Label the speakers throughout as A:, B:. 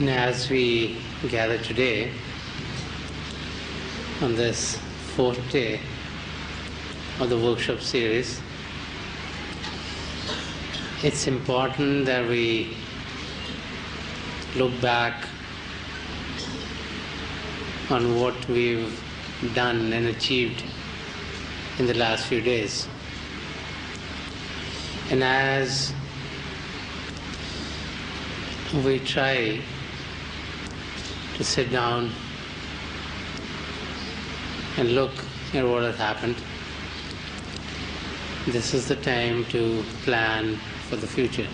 A: And as we gather today on this fourth day of the workshop series, it's important that we look back on what we've done and achieved in the last few days. And as we try to sit down and look at what has happened, this is the time to plan for the future.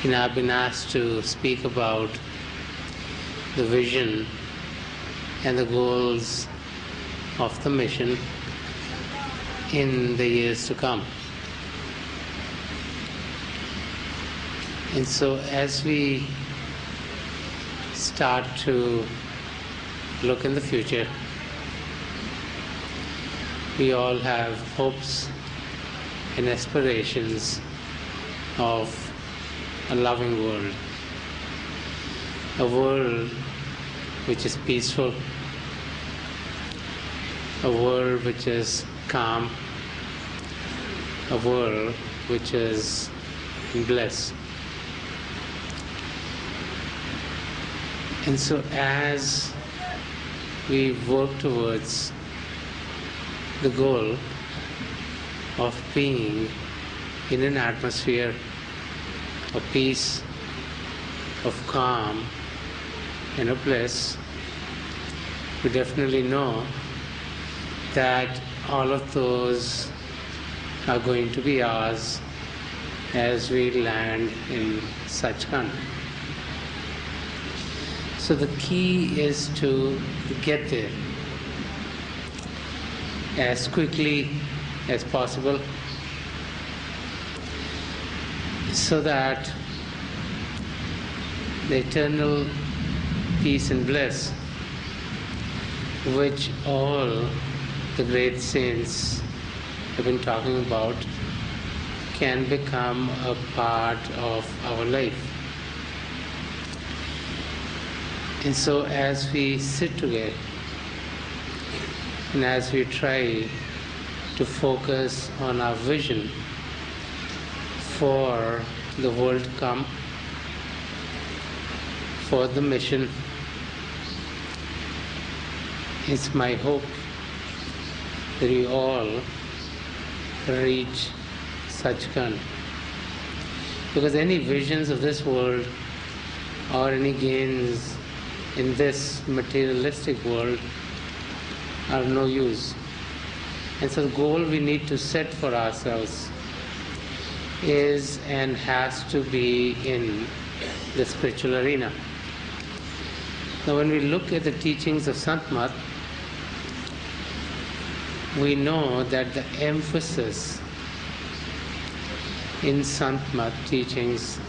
A: I've been asked to speak about the vision and the goals of the mission in the years to come. And so as we start to look in the future, we all have hopes and aspirations of a loving world, a world which is peaceful, a world which is calm, a world which is blessed. And so as we work towards the goal of being in an atmosphere of peace, of calm, and of bliss, we definitely know that all of those are going to be ours as we land in Sachkhand. So the key is to get there as quickly as possible so that the eternal peace and bliss which all the great saints have been talking about can become a part of our life. And so as we sit together and as we try to focus on our vision for the world to come, for the mission, it's my hope that we all reach Sachkhand. Because any visions of this world or any gains in this materialistic world are of no use. And so the goal we need to set for ourselves is and has to be in the spiritual arena. Now when we look at the teachings of Sant Mat, we know that the emphasis in Sant Mat teachings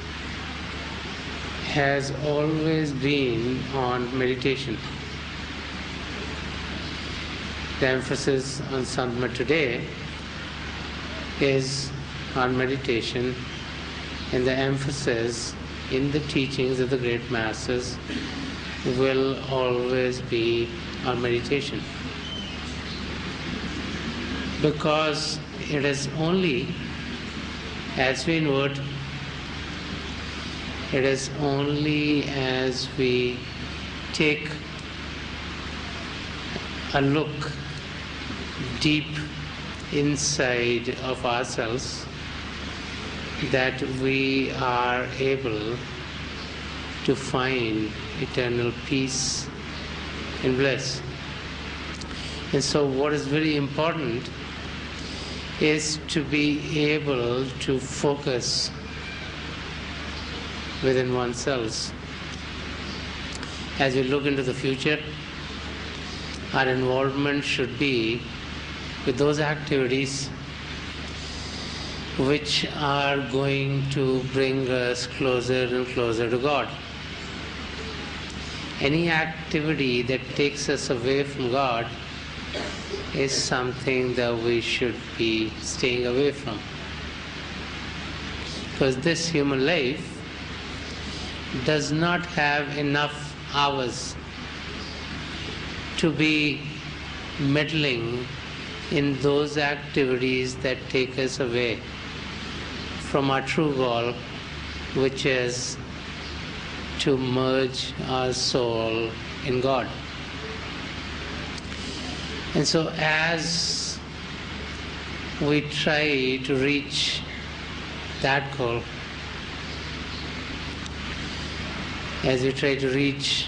A: has always been on meditation. The emphasis on Sant Mat today is on meditation, and the emphasis in the teachings of the great masters will always be on meditation. Because it is only as we invert, it is only as we take a look deep inside of ourselves that we are able to find eternal peace and bliss. And so what is very important is to be able to focus within oneself. As we look into the future, our involvement should be with those activities which are going to bring us closer and closer to God. Any activity that takes us away from God is something that we should be staying away from. Because this human life does not have enough hours to be meddling in those activities that take us away from our true goal, which is to merge our soul in God. And so as we try to reach that goal, as we try to reach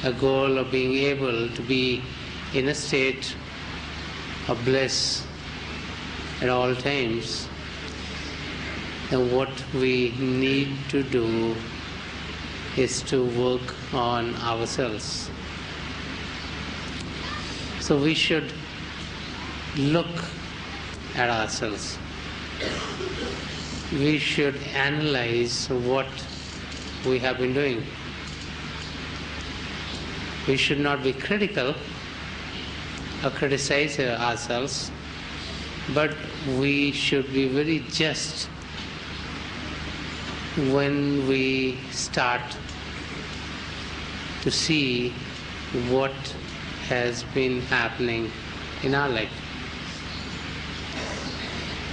A: a goal of being able to be in a state of bliss at all times, then what we need to do is to work on ourselves. So we should look at ourselves. We should analyze what we have been doing. We should not be critical or criticize ourselves, but we should be very just when we start to see what has been happening in our life.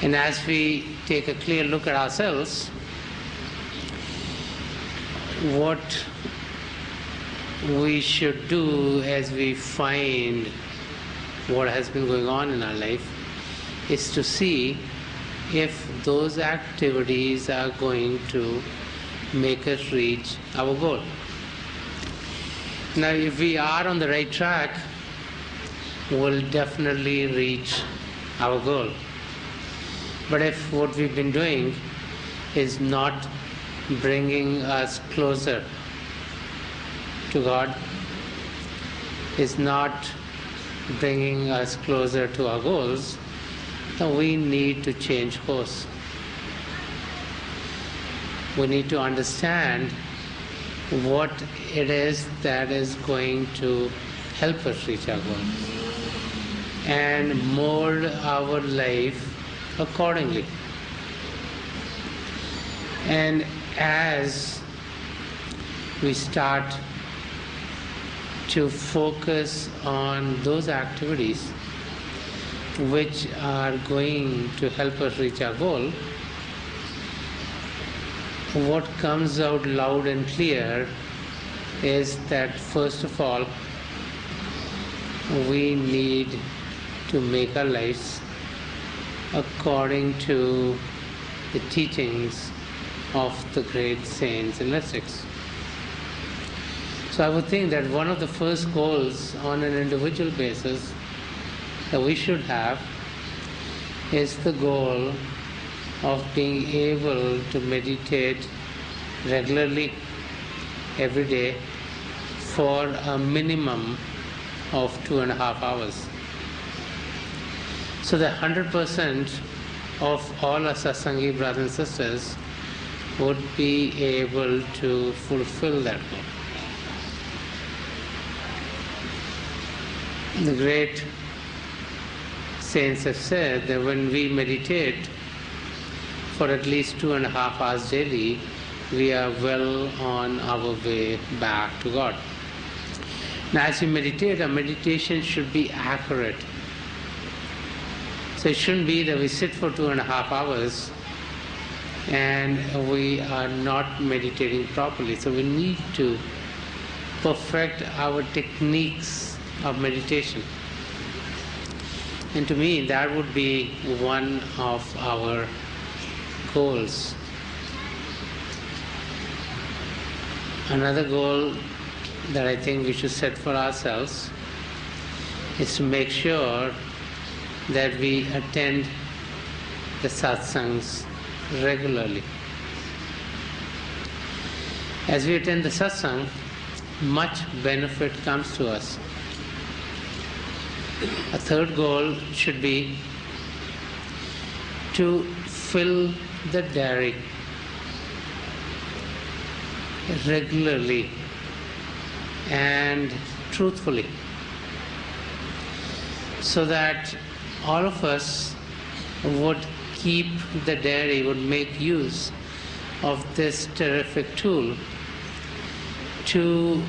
A: And as we take a clear look at ourselves, what we should do as we find what has been going on in our life is to see if those activities are going to make us reach our goal. Now, if we are on the right track, we'll definitely reach our goal. But if what we've been doing is not bringing us closer to God, is not bringing us closer to our goals, then we need to change course. We need to understand what it is that is going to help us reach our goal and mold our life accordingly. And as we start to focus on those activities which are going to help us reach our goal, what comes out loud and clear is that first of all, we need to make our lives according to the teachings of the great saints and mystics. So I would think that one of the first goals on an individual basis that we should have is the goal of being able to meditate regularly every day for a minimum of 2.5 hours. So that 100% of all our satsangi brothers and sisters would be able to fulfill that goal. The great saints have said that when we meditate for at least 2.5 hours daily, we are well on our way back to God. Now, as we meditate, our meditation should be accurate. So it shouldn't be that we sit for 2.5 hours and we are not meditating properly. So we need to perfect our techniques of meditation. And to me, that would be one of our goals. Another goal that I think we should set for ourselves is to make sure that we attend the satsangs regularly. As we attend the satsang, much benefit comes to us. A third goal should be to fill the diary regularly and truthfully, so that all of us would keep the diary, would make use this terrific tool to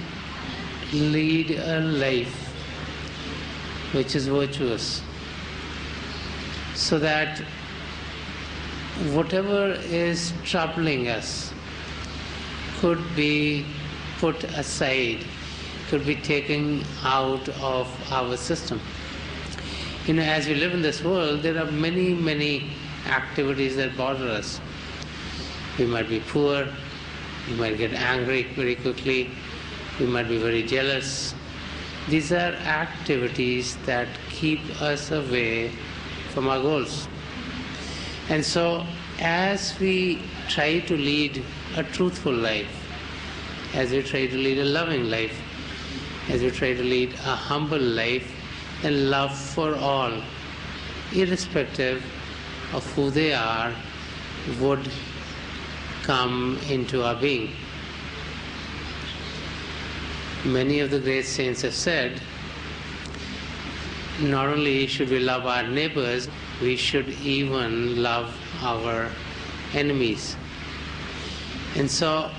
A: lead a life which is virtuous, so that whatever is troubling us could be put aside, could be taken out of our system. As we live in this world, there are many, many activities that bother us. We might be poor, we might get angry very quickly, we might be very jealous. These are activities that keep us away from our goals. And so, as we try to lead a truthful life, as we try to lead a loving life, as we try to lead a humble life, and love for all, irrespective of who they are, would come into our being. Many of the great saints have said, not only should we love our neighbors, we should even love our enemies. And so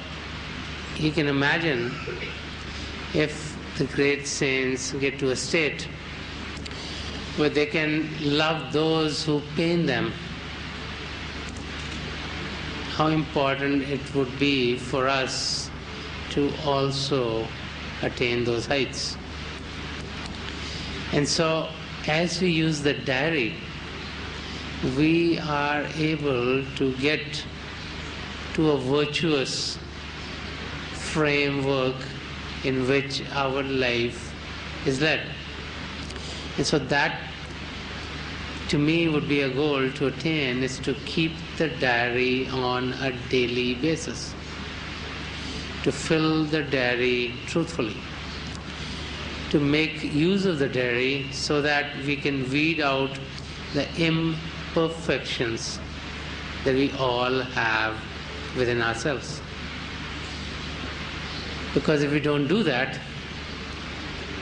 A: you can imagine if the great saints get to a state where they can love those who pain them, how important it would be for us to also attain those heights. And so, as we use the diary, we are able to get to a virtuous framework in which our life is led. And so that, to me, would be a goal to attain, is to keep the diary on a daily basis, to fill the diary truthfully, to make use of the diary so that we can weed out the imperfections that we all have within ourselves. Because if we don't do that,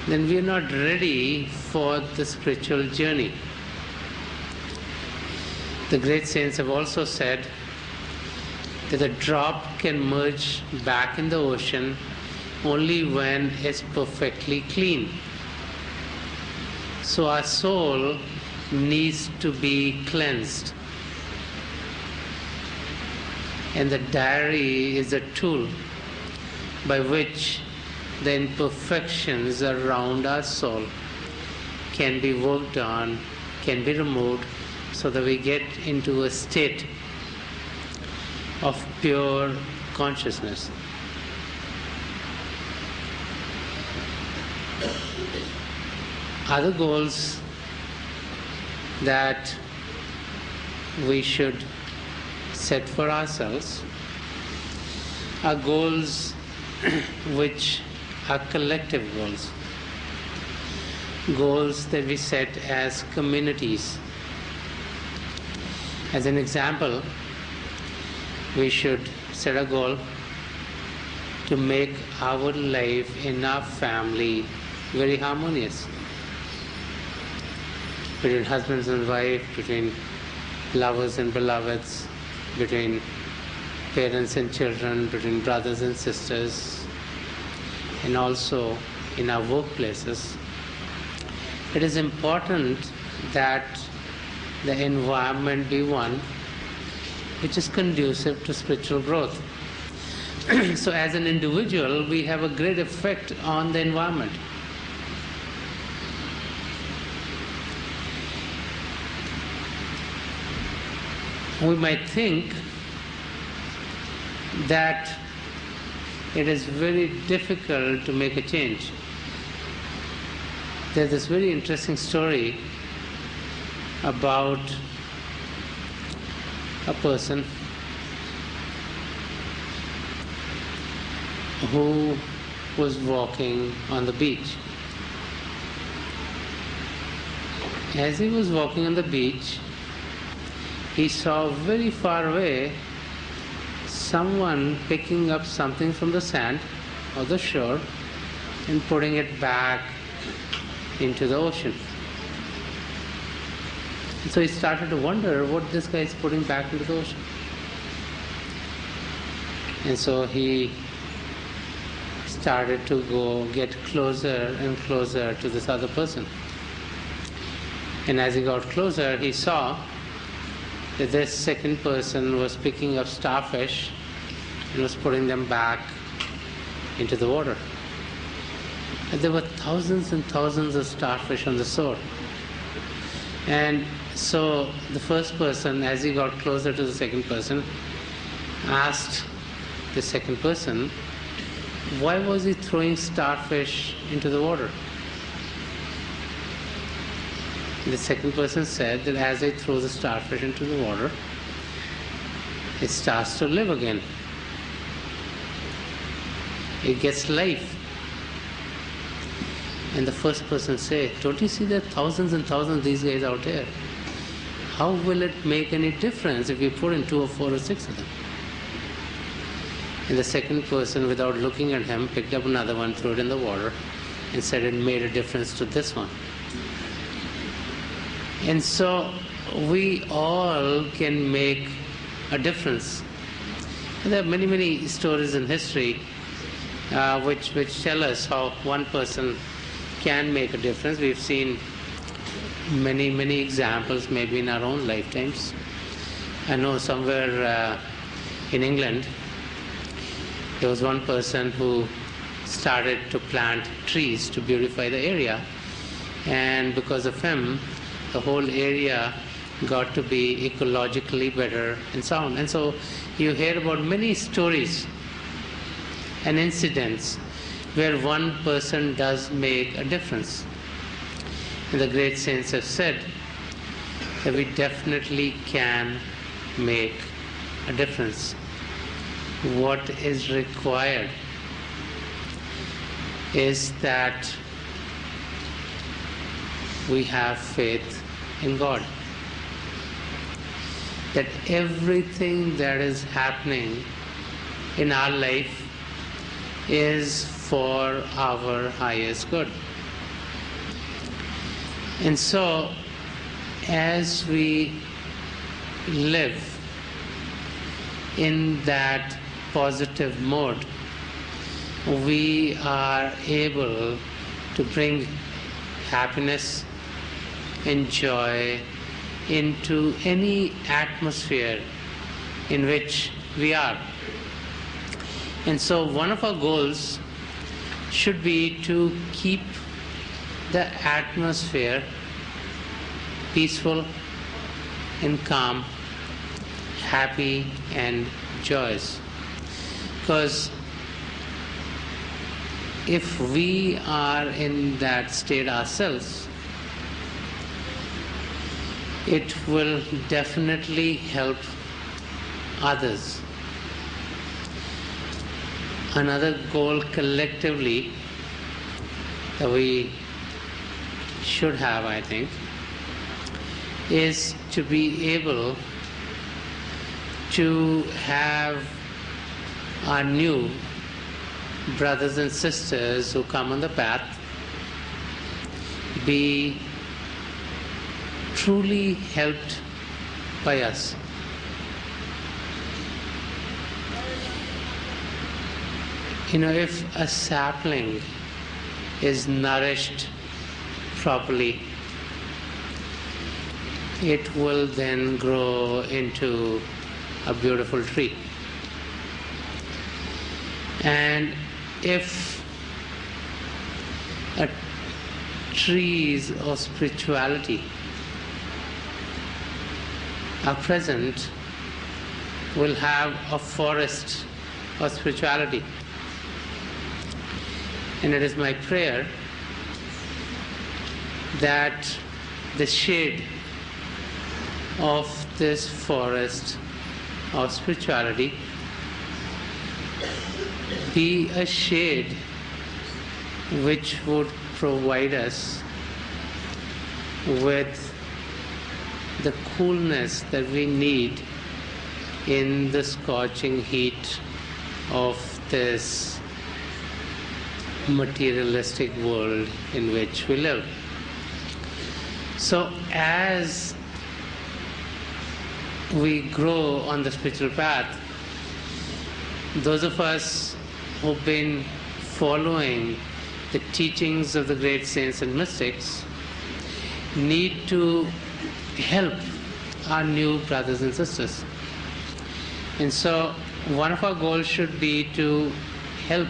A: then we are not ready for the spiritual journey. The great saints have also said that a drop can merge back in the ocean only when it's perfectly clean. So our soul needs to be cleansed. And the diary is a tool by which the imperfections around our soul can be worked on, can be removed, so that we get into a state of pure consciousness. Other goals that we should set for ourselves are goals which are collective goals, goals that we set as communities. As an example, we should set a goal to make our life in our family very harmonious, between husbands and wife, between lovers and beloveds, between parents and children, between brothers and sisters, and also in our workplaces. It is important that the environment be one which is conducive to spiritual growth. So as an individual, we have a great effect on the environment. We might think that it is very difficult to make a change. There's this very interesting story about a person who was walking on the beach. As he was walking on the beach, he saw very far away someone picking up something from the sand or the shore and putting it back into the ocean. So he started to wonder what this guy is putting back into the ocean. And so he started to get closer and closer to this other person. And as he got closer, he saw that this second person was picking up starfish and was putting them back into the water. And there were thousands and thousands of starfish on the shore. And so the first person, as he got closer to the second person, asked the second person, why was he throwing starfish into the water? And the second person said that as I throw the starfish into the water, it starts to live again. It gets life. And the first person said, don't you see there are thousands and thousands of these guys out there? How will it make any difference if you put in 2 or 4 or 6 of them? And the second person, without looking at him, picked up another one, threw it in the water, and said it made a difference to this one. And so we all can make a difference. And there are many, many stories in history which tell us how one person can make a difference. We've seen many, many examples, maybe in our own lifetimes. I know somewhere in England, there was one person who started to plant trees to beautify the area, and because of him, the whole area got to be ecologically better and sound. And so you hear about many stories and incidents where one person does make a difference. And the great saints have said that we definitely can make a difference. What is required is that we have faith in God. That everything that is happening in our life is for our highest good. And so, as we live in that positive mode, we are able to bring happiness and joy into any atmosphere in which we are. And so one of our goals should be to keep the atmosphere peaceful and calm, happy and joyous. Because if we are in that state ourselves, it will definitely help others. Another goal collectively that we should have, I think, is to be able to have our new brothers and sisters who come on the path be truly helped by us. You know, if a sapling is nourished properly, it will then grow into a beautiful tree. And if trees of spirituality are present, we'll have a forest of spirituality. And it is my prayer that the shade of this forest of spirituality be a shade which would provide us with the coolness that we need in the scorching heat of this materialistic world in which we live. So as we grow on the spiritual path, those of us who've been following the teachings of the great saints and mystics need to help our new brothers and sisters. And so one of our goals should be to help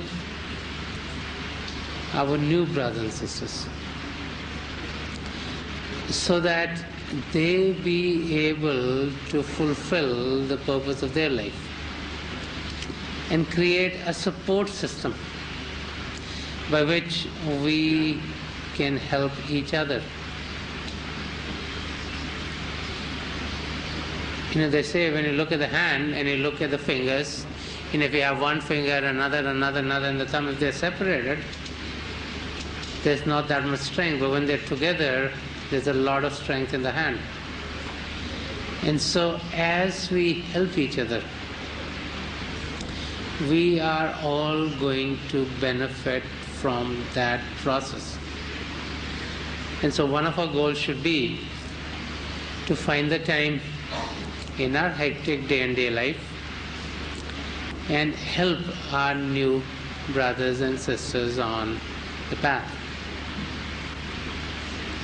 A: our new brothers and sisters so that they be able to fulfill the purpose of their life and create a support system by which we can help each other. They say when you look at the hand and you look at the fingers, and if you have one finger, another, and the thumb, if they're separated, there's not that much strength. But when they're together, there's a lot of strength in the hand. And so as we help each other, we are all going to benefit from that process. And so one of our goals should be to find the time in our hectic day-and-day life and help our new brothers and sisters on the path.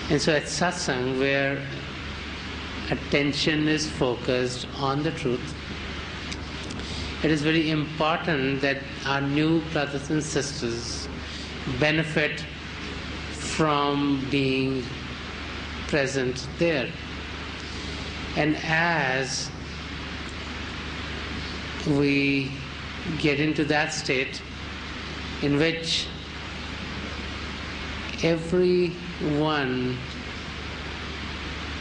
A: And so at satsang, where attention is focused on the truth, it is very important that our new brothers and sisters benefit from being present there. And as we get into that state in which everyone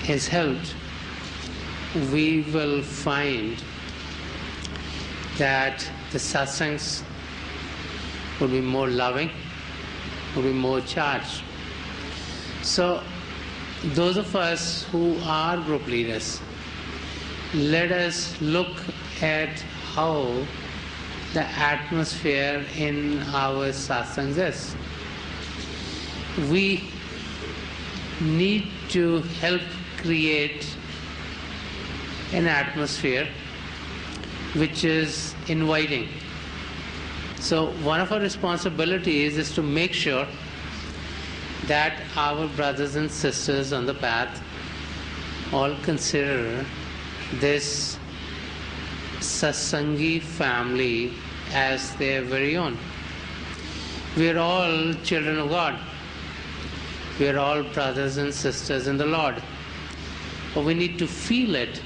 A: is helped, we will find that the satsangs will be more loving, will be more charged. So those of us who are group leaders, let us look at how the atmosphere in our satsangs is. We need to help create an atmosphere which is inviting. So one of our responsibilities is to make sure that our brothers and sisters on the path all consider this satsangi family as their very own. We are all children of God. We are all brothers and sisters in the Lord. But we need to feel it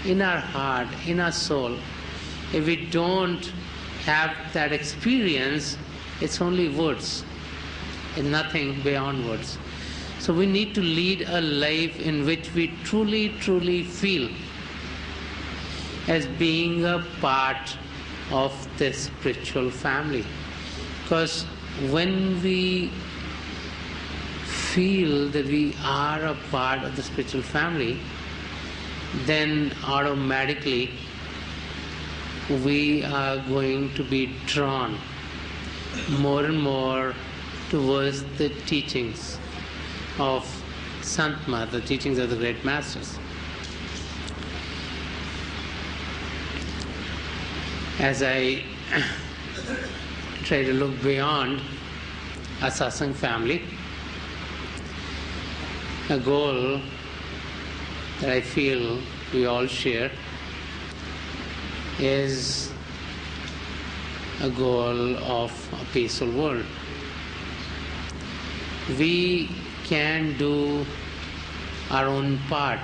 A: in our heart, in our soul. If we don't have that experience, it's only words and nothing beyond words. So we need to lead a life in which we truly, truly feel as being a part of this spiritual family. Because when we feel that we are a part of the spiritual family, then automatically we are going to be drawn more and more towards the teachings of Santma, the teachings of the great masters. As I try to look beyond our satsang family, a goal that I feel we all share is a goal of a peaceful world. We can do our own part.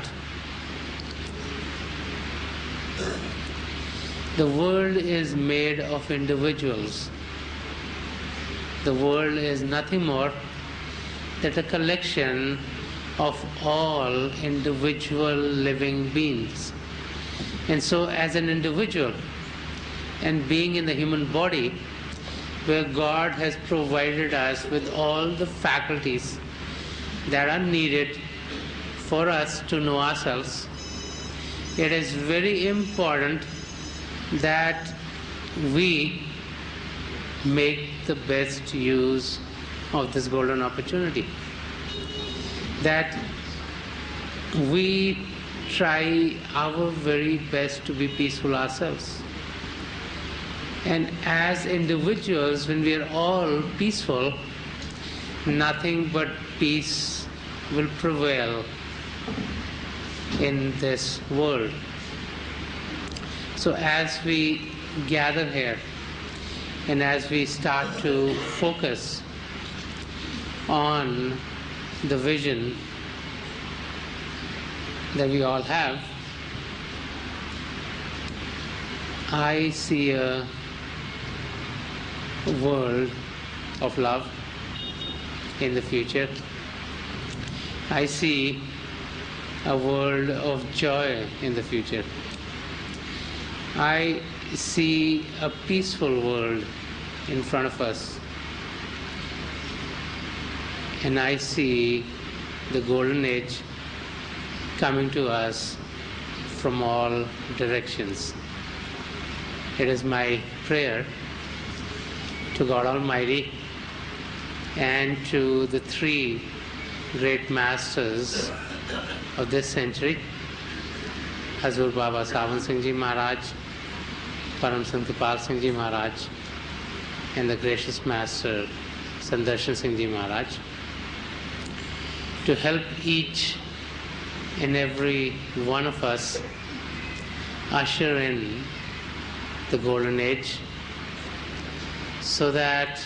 A: The world is made of individuals. The world is nothing more than a collection of all individual living beings. And so as an individual and being in the human body, where God has provided us with all the faculties that are needed for us to know ourselves, it is very important that we make the best use of this golden opportunity. That we try our very best to be peaceful ourselves. And as individuals, when we are all peaceful, nothing but peace will prevail in this world. So as we gather here and as we start to focus on the vision that we all have, I see a world of love in the future. I see a world of joy in the future. I see a peaceful world in front of us. And I see the golden age coming to us from all directions. It is my prayer to God Almighty and to the three great masters of this century, Hazur Baba Sawan Singh Ji Maharaj, Param Sant Kripal Singh Ji Maharaj, and the gracious master Sandarshan Singh Ji Maharaj, to help each and every one of us usher in the golden age, so that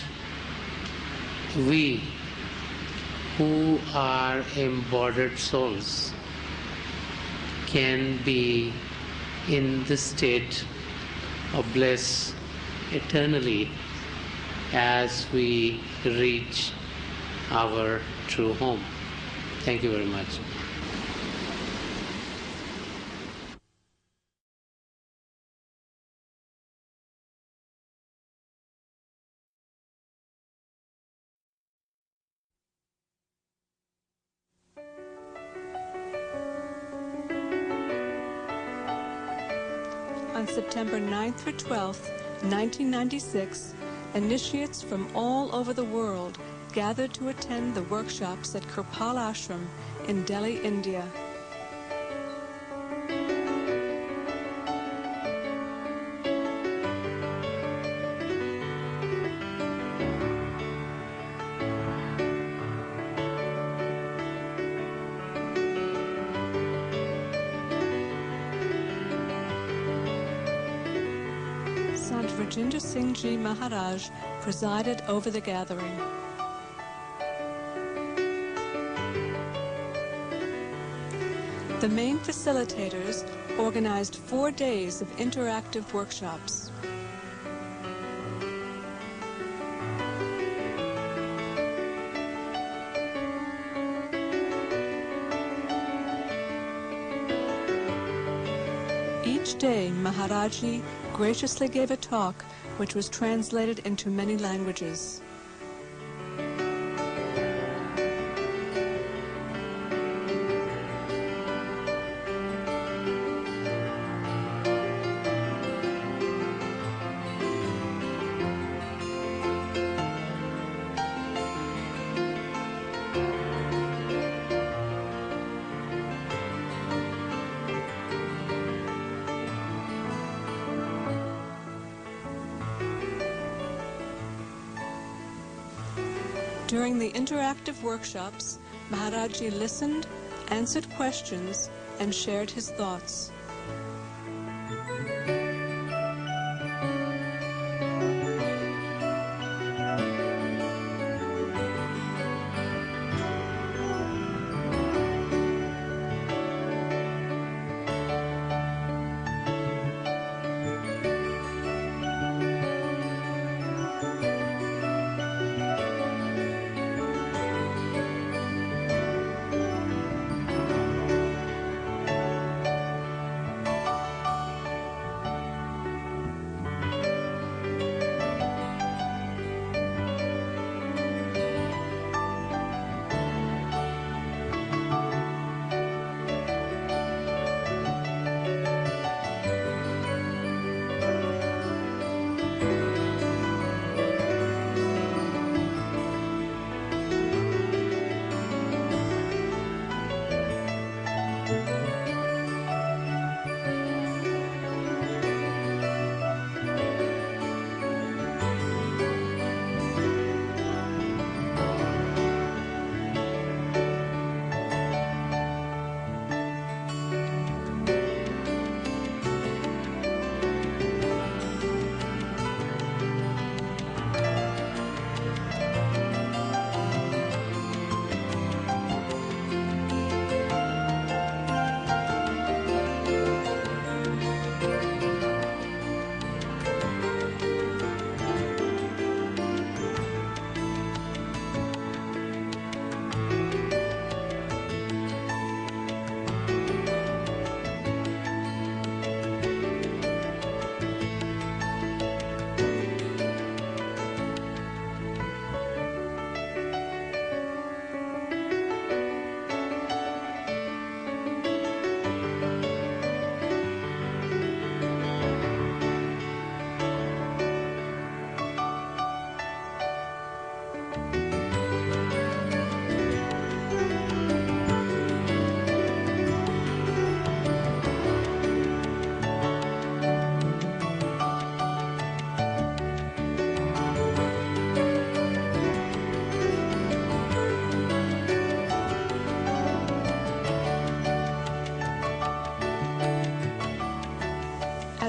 A: we who are embodied souls can be in the state of bliss eternally as we reach our true home. Thank you very much.
B: On September 9th through 12th, 1996, initiates from all over the world gathered to attend the workshops at Kripal Ashram in Delhi, India. Sant Rajinder Singh Ji Maharaj presided over the gathering. The main facilitators organized 4 days of interactive workshops. Each day, Maharaji graciously gave a talk which was translated into many languages. During the interactive workshops, Maharaji listened, answered questions, and shared his thoughts.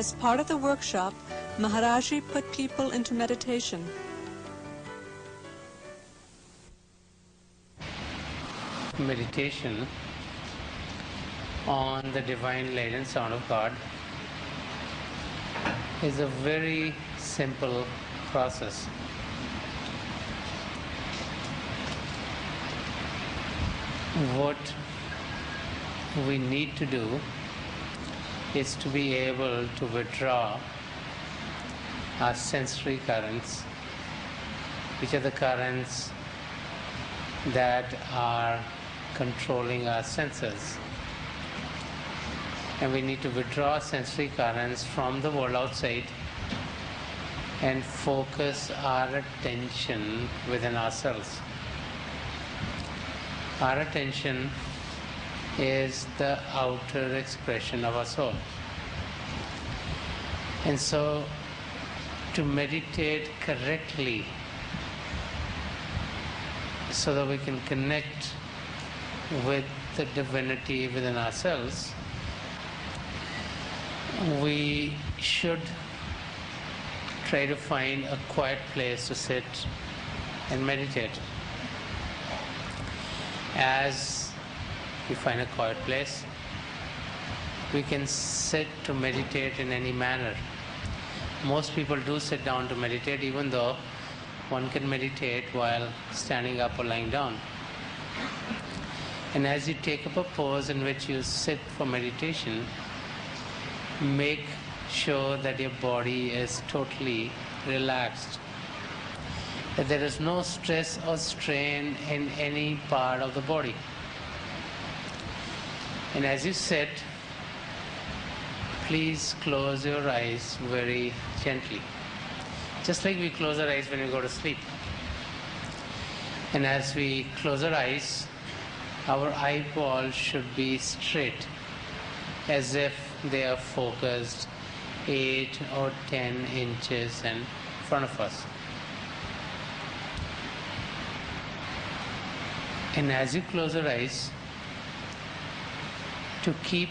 B: As part of the workshop, Maharaji put people into meditation.
A: Meditation on the divine light and sound of God is a very simple process. What we need to do is to be able to withdraw our sensory currents, which are the currents that are controlling our senses. And we need to withdraw sensory currents from the world outside and focus our attention within ourselves. Our attention is the outer expression of our soul. And so, to meditate correctly so that we can connect with the divinity within ourselves, we should try to find a quiet place to sit and meditate. As we find a quiet place, we can sit to meditate in any manner. Most people do sit down to meditate, even though one can meditate while standing up or lying down. And as you take up a pose in which you sit for meditation, make sure that your body is totally relaxed, that there is no stress or strain in any part of the body. And as you sit, please close your eyes very gently, just like we close our eyes when we go to sleep. And as we close our eyes, our eyeballs should be straight, as if they are focused 8 or 10 inches in front of us. And as you close your eyes, to keep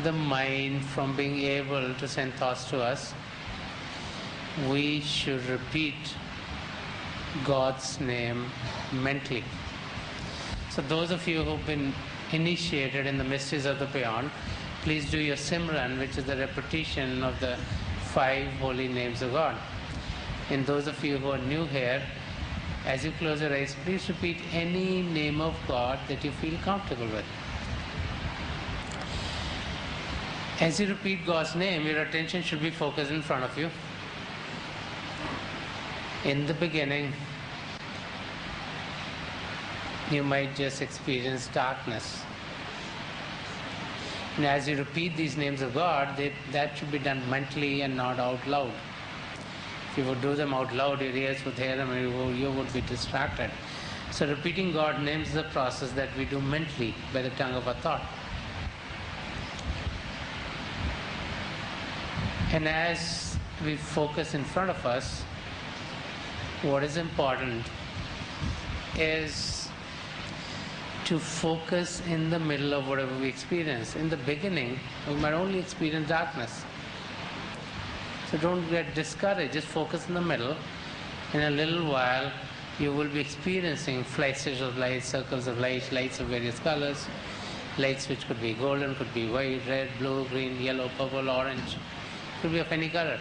A: the mind from being able to send thoughts to us, we should repeat God's name mentally. So those of you who've been initiated in the mysteries of the beyond, please do your Simran, which is the repetition of the 5 holy names of God. And those of you who are new here, as you close your eyes, please repeat any name of God that you feel comfortable with. As you repeat God's name, your attention should be focused in front of you. In the beginning, you might just experience darkness. And as you repeat these names of God, that should be done mentally and not out loud. If you would do them out loud, your ears would hear them and you would be distracted. So repeating God's names is a process that we do mentally by the tongue of our thought. And as we focus in front of us, what is important is to focus in the middle of whatever we experience. In the beginning, we might only experience darkness. So don't get discouraged, just focus in the middle. In a little while, you will be experiencing flashes of light, circles of light, lights of various colors, lights which could be golden, could be white, red, blue, green, yellow, purple, orange, could be of any color.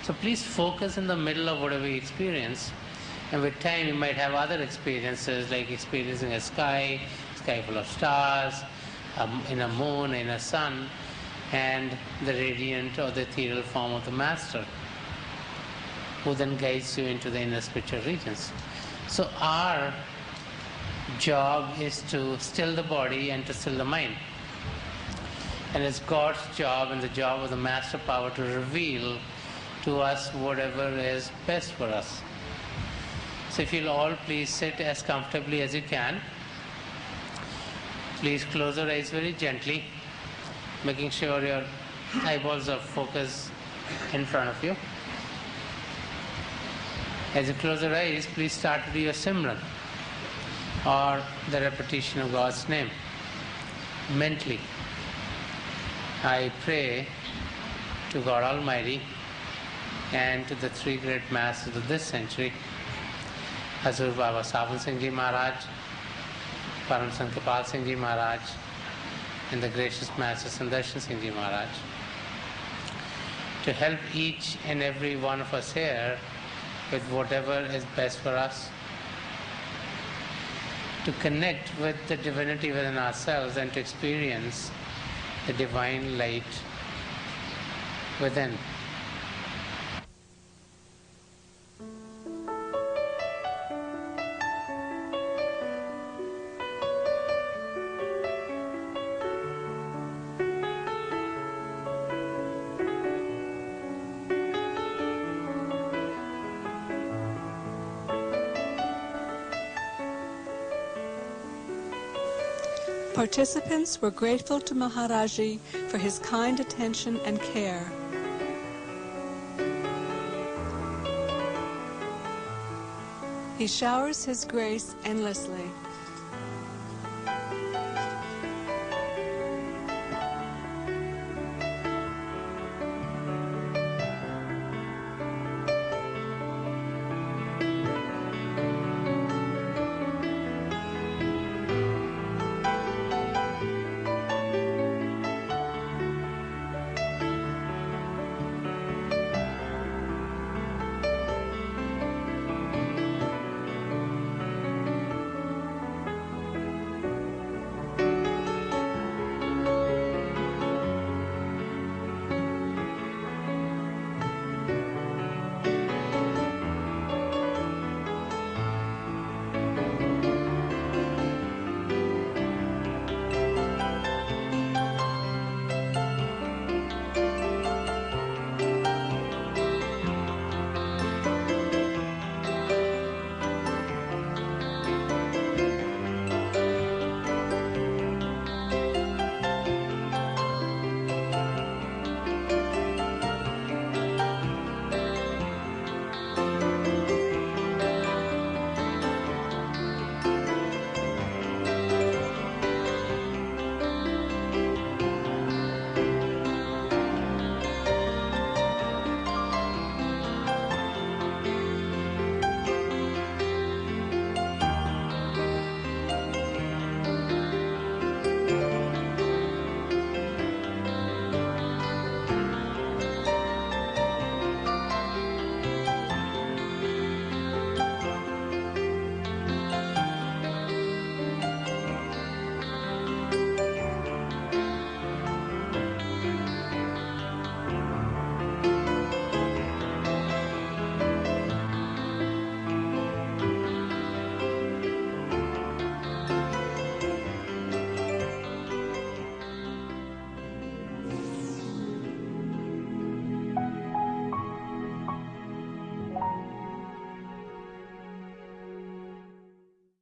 A: So please focus in the middle of whatever you experience, and with time you might have other experiences, like experiencing a sky full of stars, in a moon, in a sun, and the radiant or the ethereal form of the Master, who then guides you into the inner spiritual regions. So our job is to still the body and to still the mind. And it's God's job and the job of the Master Power to reveal to us whatever is best for us. So if you'll all please sit as comfortably as you can. Please close your eyes very gently, making sure your eyeballs are focused in front of you. As you close your eyes, please start to do your Simran, or the repetition of God's name, mentally. I pray to God Almighty and to the three great masters of this century, Hazur Baba Savan Singh Ji Maharaj, Param Sant Kripal Singh Ji Maharaj, and the gracious Master Sandarshan Singh Ji Maharaj, to help each and every one of us here with whatever is best for us, to connect with the divinity within ourselves and to experience the divine light within.
B: Participants were grateful to Maharaji for his kind attention and care. He showers his grace endlessly.